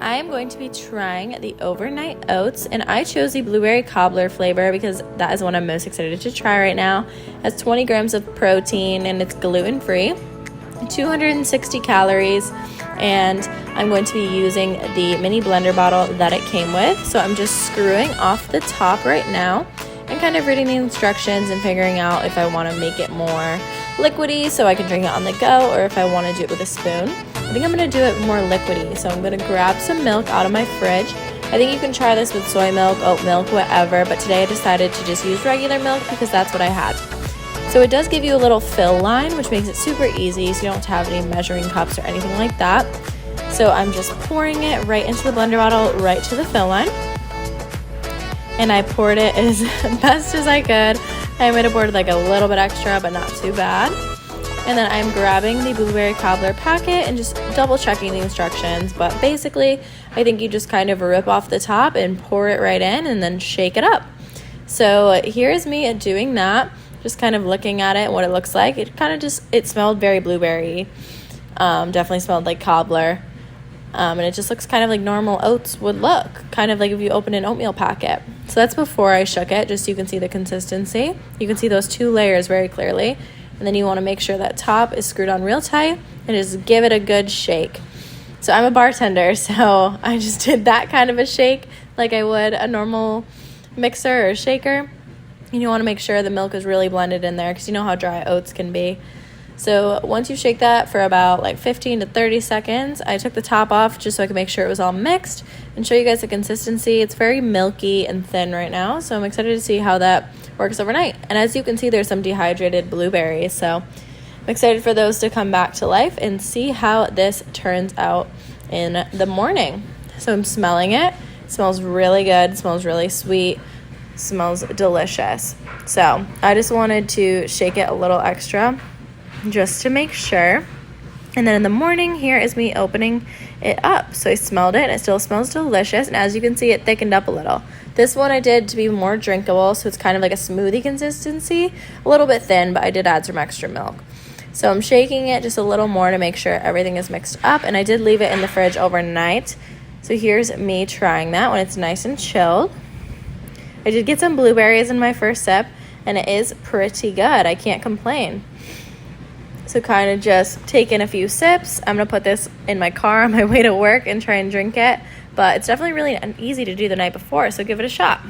I am going to be trying the overnight oats, and I chose the blueberry cobbler flavor because that is what I'm most excited to try right now. It has 20 grams of protein and it's gluten-free, 260 calories, and I'm going to be using the mini blender bottle that it came with. So I'm just screwing off the top right now and kind of reading the instructions and figuring out if I want to make it more liquidy so I can drink it on the go, or if I want to do it with a spoon. I think I'm going to do it more liquidy, so I'm going to grab some milk out of my fridge. I think you can try this with soy milk, oat milk, whatever, but today I decided to just use regular milk because that's what I had. So it does give you a little fill line, which makes it super easy, so you don't have to have any measuring cups or anything like that. So I'm just pouring it right into the blender bottle, right to the fill line. And I poured it as best as I could. I might have poured like a little bit extra, but not too bad. And then I'm grabbing the blueberry cobbler packet and just double checking the instructions. But basically, I think you just kind of rip off the top and pour it right in and then shake it up. So here's me doing that, just kind of looking at it, what it looks like. It kind of it smelled very blueberry. Definitely smelled like cobbler. And it just looks kind of like normal oats would look, kind of like if you open an oatmeal packet. So that's before I shook it, just so you can see the consistency. You can see those two layers very clearly. And then you want to make sure that top is screwed on real tight and just give it a good shake. So I'm a bartender, so I just did that kind of a shake like I would a normal mixer or shaker. And you want to make sure the milk is really blended in there because you know how dry oats can be. So once you shake that for about like 15 to 30 seconds, I took the top off just so I could make sure it was all mixed and show you guys the consistency. It's very milky and thin right now, so I'm excited to see how that works overnight. And as you can see, there's some dehydrated blueberries, so I'm excited for those to come back to life and see how this turns out in the morning. So I'm smelling it. It smells really good. It smells really sweet. It smells delicious. So I just wanted to shake it a little extra just to make sure. And then in the morning, here is me opening it up. So I smelled it and it still smells delicious. And as you can see, it thickened up a little. This one I did to be more drinkable, so it's kind of like a smoothie consistency. A little bit thin, but I did add some extra milk. So I'm shaking it just a little more to make sure everything is mixed up. And I did leave it in the fridge overnight. So here's me trying that when it's nice and chilled. I did get some blueberries in my first sip, and it is pretty good. I can't complain. So kind of just taking a few sips. I'm going to put this in my car on my way to work and try and drink it. But it's definitely really easy to do the night before, so give it a shot.